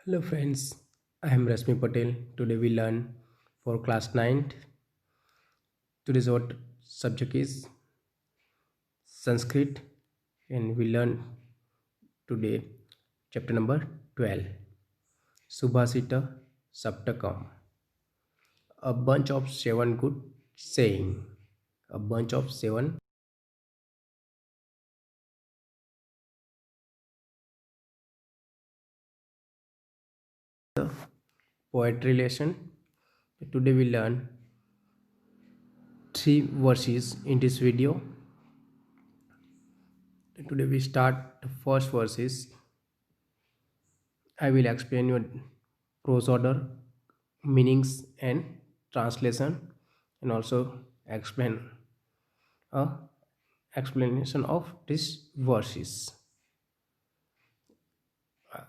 Hello friends, I am Rasmi Patel. Today we learn for class 9. Today's what subject is Sanskrit and we learn today chapter number 12 Subhasita Saptakam, a bunch of seven good saying, a bunch of seven poetry lesson. Today we learn three verses in this video. Today we start the first verses. I will explain your prose order, meanings and translation, and also explain a explanation of these verses.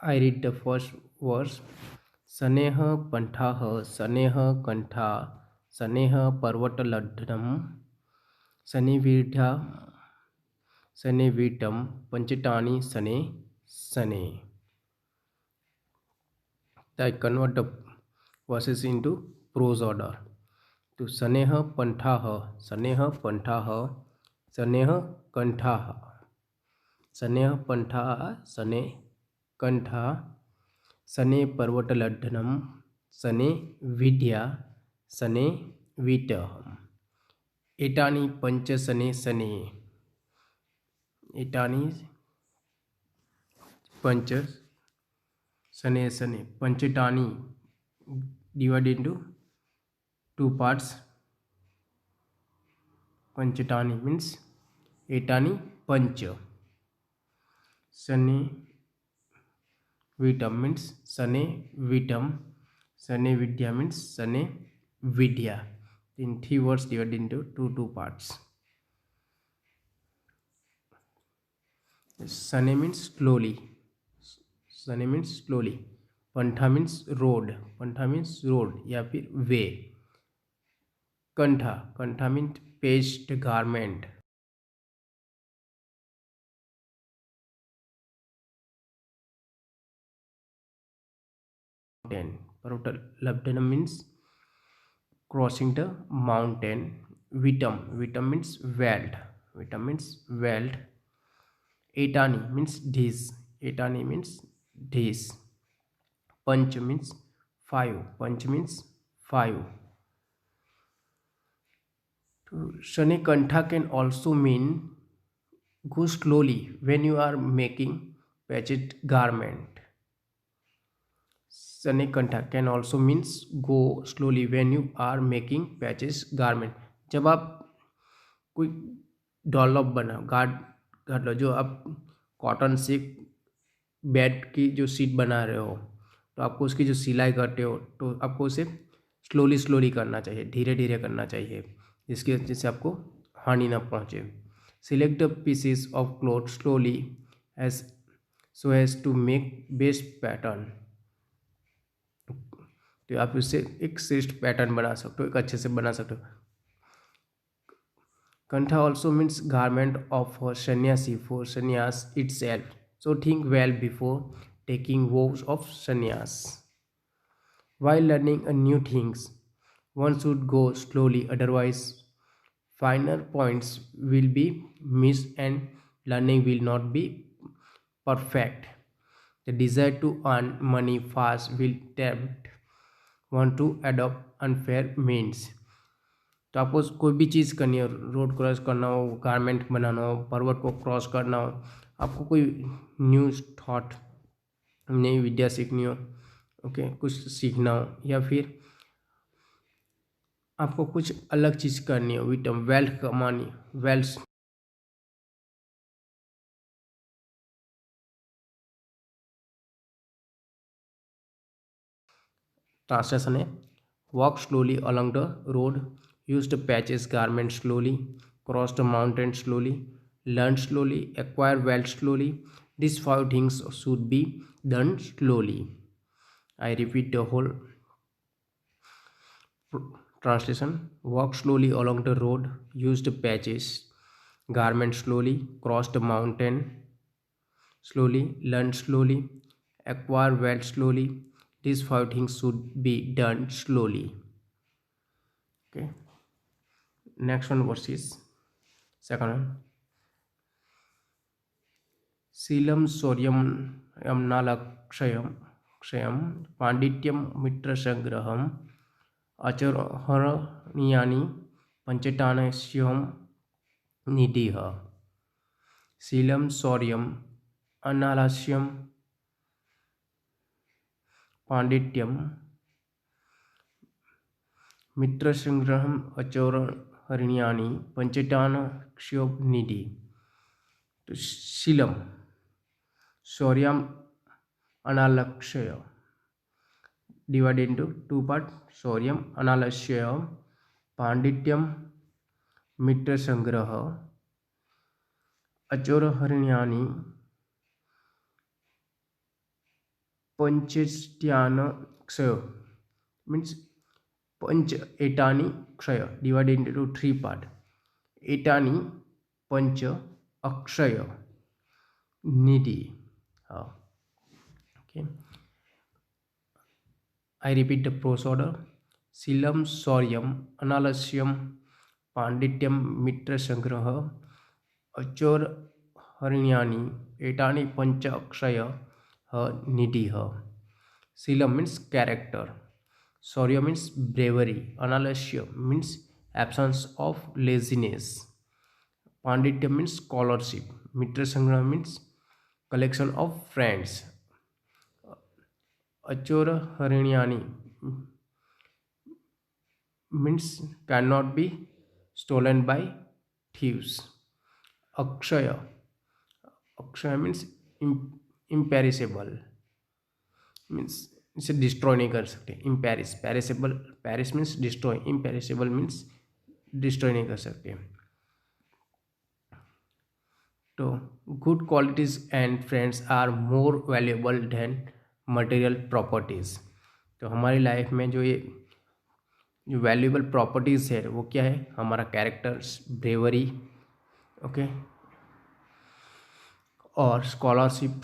I read the first verse. Saneha pantaha saneha kantha saneha parvataladhanam sanividya sanivitam panchitani sane sane. I convert the verses into prose order. To Saneha Pantaha, Saneha Pantaha, Saneha Kantaha, Saneha Pantaha, Sane Kantha, Sane Parvataladhanam, Sane Vidya, Sane Vitaham. Etani Pancha Sane Sane, Etani Pancha Sane Sane, Panchitani divided into two parts. Panchitani means Etani Pancha. Sane Vitam means Sane Vitam. Sane Vidya means Sane Vidya. In three words divided into two parts. Sane means slowly. Sane means slowly. Pantha means road. Pantha means road या फिर way. Kantha. Kantha means paste garment. Mountain. Parvatalabdhanam means crossing the mountain. Vitam. Vitam means wealth. Vitam means wealth. Etani means this. Etani means this. Panch means five. Panch means five. Shanikantha can also mean go slowly when you are making patched garment. Shanikantha can also means go slowly when you are making patches garment. जब आप कोई dollop बना गाड़ लो, जो आप cotton से bed की जो सीट बना रहे हो, तो आपको उसकी जो सिलाई करते हो तो आपको उसे स्लोली करना चाहिए, धीरे धीरे करना चाहिए, जिसकी वजह से आपको हानि ना पहुँचे. Select the pieces of cloth slowly as so as to make best pattern. तो आप उससे एक श्रेष्ठ पैटर्न बना सकते हो, एक अच्छे से बना सकते हो. Kantha also means garment of a sannyasi for sannyas itself. So think well before taking vows of sannyas. While learning a new things, one should go slowly, otherwise finer points will be missed and learning will not be perfect. The desire to earn money fast will tempt one to adopt unfair means. तो आपको कोई भी चीज़ करनी हो, road cross करना हो, garment बनाना हो, पर्वत को क्रॉस करना हो, आपको कोई न्यू थॉट, नई विद्या सीखनी हो, ओके, कुछ सीखना हो, या फिर आपको कुछ अलग चीज़ करनी हो, विटम वेल्थ कमानी, वेल्थ. ट्रांसलेशन है walk slowly along the road, use the patches garment slowly, cross the mountain slowly, learn slowly, acquire wealth slowly. These five things should be done slowly. I repeat the whole translation. Walk slowly along the road, use the patches, garment slowly, cross the mountain slowly, learn slowly, acquire wealth slowly. These five things should be done slowly. Okay, next one verse is second one. शीलं शौर्यं यम्नालक्षयं क्षयं पाण्डित्यं मित्रसंग्रहम् आचरणीयानि पञ्चटानस्यं निधिः। शीलं शौर्यम् अनालस्यं पाण्डित्यं मित्रसंग्रहम् आचरणीयानि पञ्चटानस्यं निधि। तो Sheelam शौर्यम अनालक्ष्य divided into two part. शौर्यम अनालक्ष्य पांडित्यम मित्र संग्रह अचोरहरण्यानि पंचट्यान क्षय means पंच एटानि क्षय divided into three part. एटानि punch Akshay Nidhi. Okay, I repeat the prose order. Sheelam शौर्यम अनालस्यम पांडित्यम मित्र संग्रह अचोर हरण्यानि एटानि पंच अक्षय निधि. Sheelam means character, shaurya means bravery, analasya means absence of laziness, panditya means scholarship, mitra sangrah means collection of friends, achora harinyani means cannot be stolen by thieves, akshaya means imperishable means इसे destroy नहीं कर सकते. Imperish perishable perish means destroy, imperishable means destroy नहीं कर सकते. तो good qualities and friends are more valuable than material properties. तो हमारी लाइफ में जो वैल्यूएबल प्रॉपर्टीज है वो क्या है? हमारा कैरेक्टर्स, ब्रेवरी, ओके, और स्कॉलरशिप,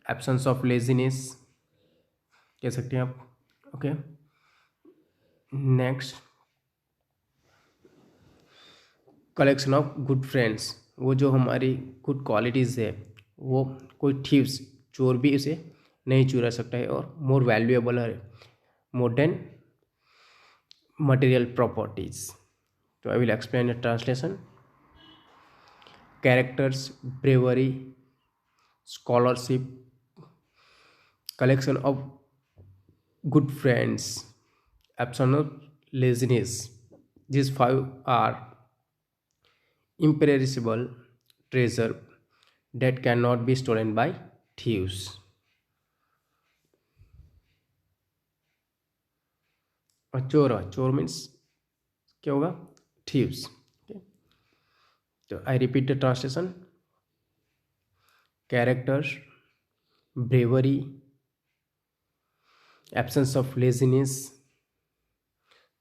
एब्सेंस ऑफ लेजीनेस कह सकते हैं आप. Okay, next collection of good friends. वो जो हमारी गुड क्वालिटीज़ है वो कोई थीव्स, चोर भी इसे नहीं चुरा सकता है और मोर वैल्यूएबल है मोर देन मटेरियल प्रॉपर्टीज. तो I will explain the translation. Characters, bravery, scholarship, collection of good friends, absence of laziness. These five are imperishable treasure that cannot be stolen by thieves. चोर means क्या होगा? thieves. Okay. तो I repeat the translation. Characters, bravery, absence of laziness,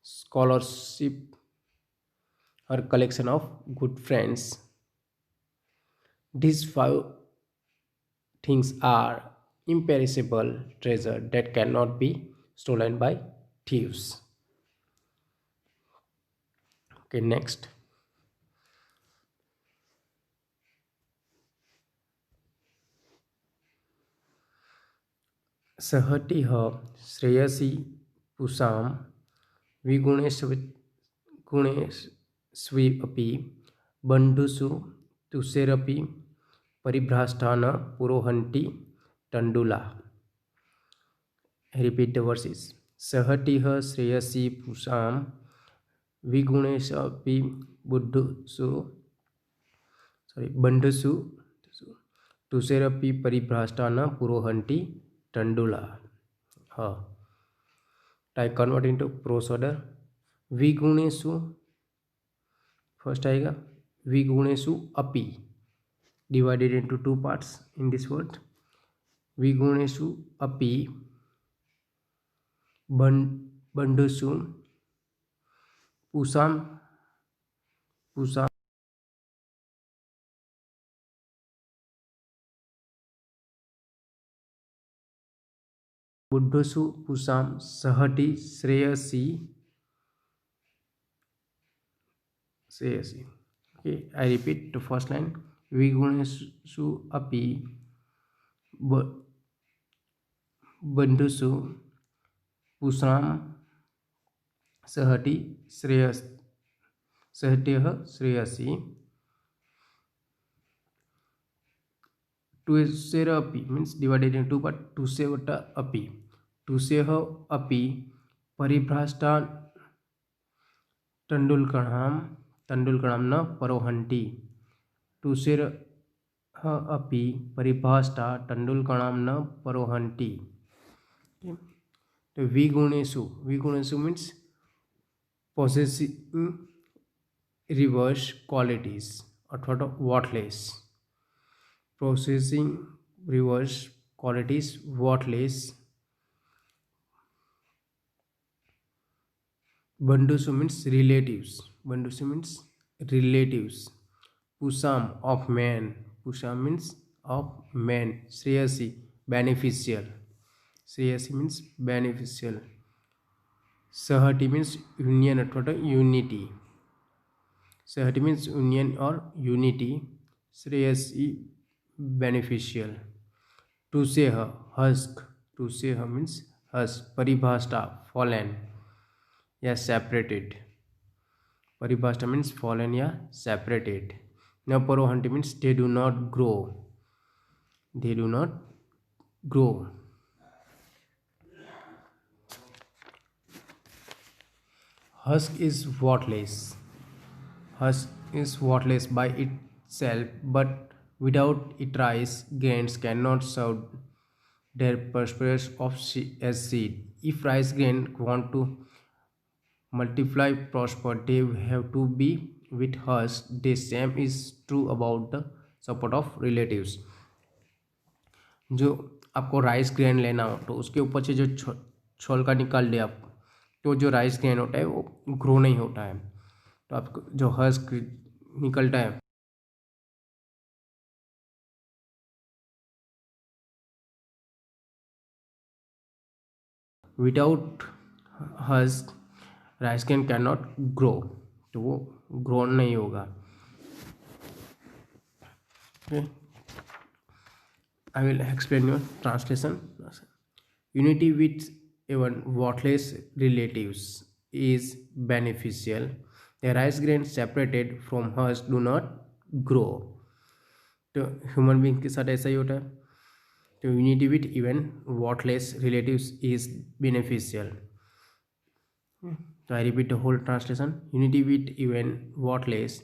scholarship, or collection of good friends. These five things are imperishable treasure that cannot be stolen by thieves. Okay, next. सहटिह श्रेयसी पुषां विगुणेष्वपि बन्धुषु तुषेरपि परिभ्राष्टा न पुरोहन्ति तण्डुला. Repeat the verses. सहटिह श्रेयसी पुषां विगुणेष्वपि बन्धुषु तुषेरपि परिभ्राष्टा न पुरोहन्ति तंडुला. हाँ, type convert into prose order. विगुणेषु फर्स्ट आएगा, विगुणेषु अपि divided into two parts in this word. विगुणेषु अपि बंधुषु पुषां बुद्धसु पुषां सहति Shreyasi Shreyasi. Okay, I repeat the first line. Vigunesu api बंधुषु पुषां सहति Shreyas सहत्यः Shreyasi. To share api means divided into two, but to say what api. To say api परिभ्रष्टा तंडुलकर्णम न परोहंति. To share अपि परिभाष्टा तंडुलकर्णम न परोहंति. तो विगुणेषु means possessing reverse qualities अथवा तो worthless. Possessing reverse qualities worthless. Bandhusu means relatives. Pusam of man. Pusam means of man. Shreyasi beneficial. Shreyasi means beneficial. Sahati means union अथवा unity. Sahati means union or unity. Shreyasi beneficial. Tuseha husk. Tuseha means husk. Paribhashta fallen या separated. Paribhashta means fallen या separated. Now porohanti means they do not grow. They do not grow. Husk is worthless. Husk is worthless by itself, but without it rice grains cannot serve their purpose of as seed. If rice grain want to multiply prosper, they have to be with husk. The same is true about the support of relatives. जो आपको rice grain लेना हो तो उसके ऊपर से जो छोल का निकाल दे आप, तो जो राइस ग्रेन होता है वो ग्रो नहीं होता है. तो आपको जो हस्क निकलता है without husk rice grain can not grow, तो वो ग्रो नहीं होगा. I will explain your translation. Unity with even worthless relatives is beneficial. The rice grains separated from husk do not grow. तो ह्यूमन बींग के साथ ऐसा ही होता है. तो unity with even worthless relatives is beneficial. So I repeat the whole translation. Unity with even worthless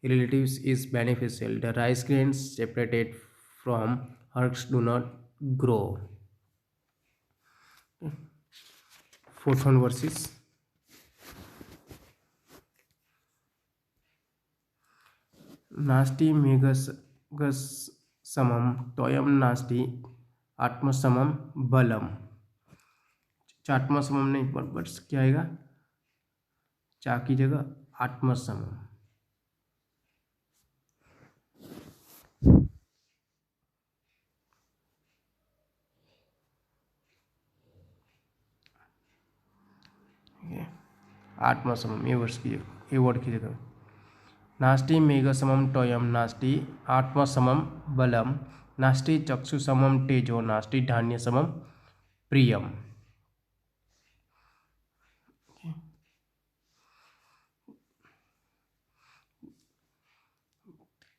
relatives is beneficial. The rice grains separated from husks do not grow. Fourth one verses. नास्ति मेघस समम तोयम नास्ति आत्मसमम बलम. आत्मसमम नहीं but क्या आएगा, चा की जगह आत्मसमम. आत्मसमम ये वर्ड की जगह. नास्ति मेघसमम तोयम नास्ति आत्मसमम बलम नास्ति चक्षुसमम तेजो नास्ति धान्यसमम प्रियम.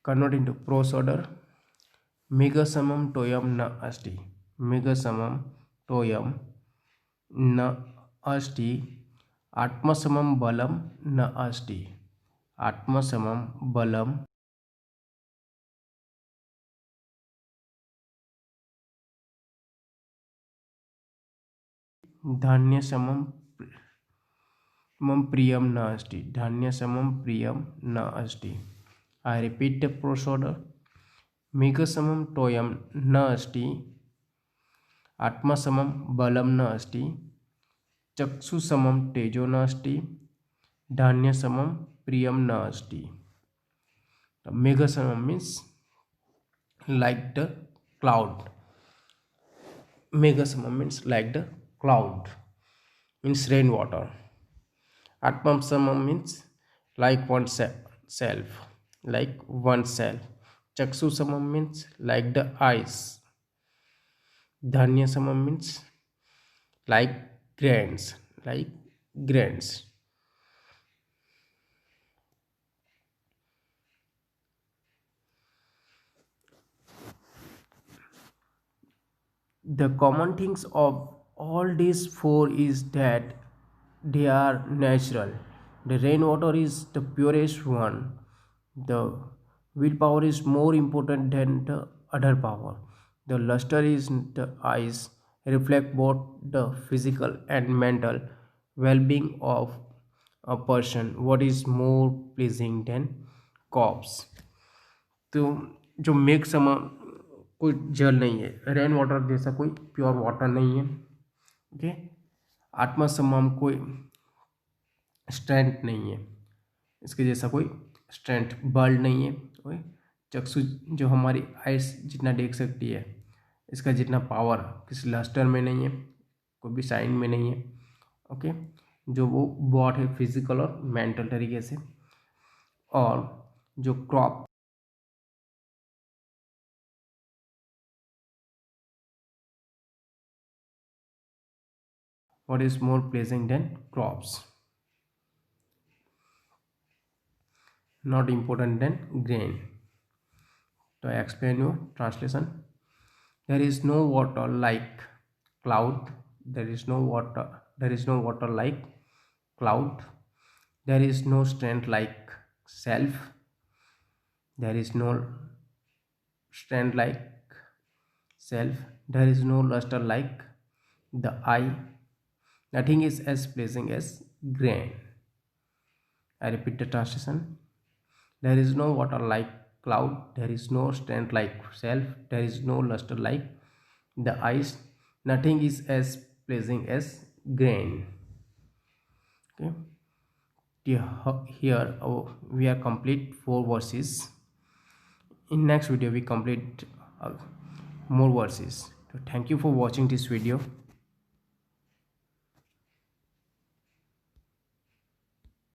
Convert into prose order. मेघसमम तोयम न अस्ति. मेघसमम तोयम न अस्ति. आत्मसमम बलम न अस्ति. आत्मसमम बलम धान्यसमम प्रियम न अस्ति. धान्यसमम प्रियम न अस्ति. I repeat the prose order. मेघसमम तोयम न अस्ति. आत्मसमम बलम न अस्ति. चक्षुसमम तेजो न अस्ति. धान्यसमम प्रियम न अस्ति. Megasamam means like the cloud. Megasama means like the cloud, means rainwater. Atmasama means like oneself, like oneself. Chaksusama means like the eyes. Dhanyasama means like grains, like grains. The common things of all these four is that they are natural. The rainwater is the purest one. The willpower is more important than the other power. The luster is the eyes, reflect both the physical and mental well-being of a person. What is more pleasing than corpse? तो जो मेघ समा कोई जल नहीं है, rain water जैसा कोई प्योर वाटर नहीं है। ओके, आत्मा समान कोई स्ट्रेंथ नहीं है, इसके जैसा कोई स्ट्रेंथ बल नहीं है। ओके, चक्षु जो हमारी आइस जितना देख सकती है, इसका जितना पावर किसी लस्टर में नहीं है, कोई भी साइन में नहीं है। ओके, जो वो बॉट है फिजिकल और मेंटल तरीके से। और जो crop what is more pleasing than crops, not important than grain. To explain you translation, there is no water like cloud, there is no water like cloud, there is no strength like self, there is no strength like self, there is no luster like the eye, nothing is as pleasing as grain. I repeat the translation. There is no water like cloud, there is no strength like self, there is no luster like the eyes, nothing is as pleasing as grain. Okay. Here we are complete 4 verses. In next video we complete more verses. So thank you for watching this video.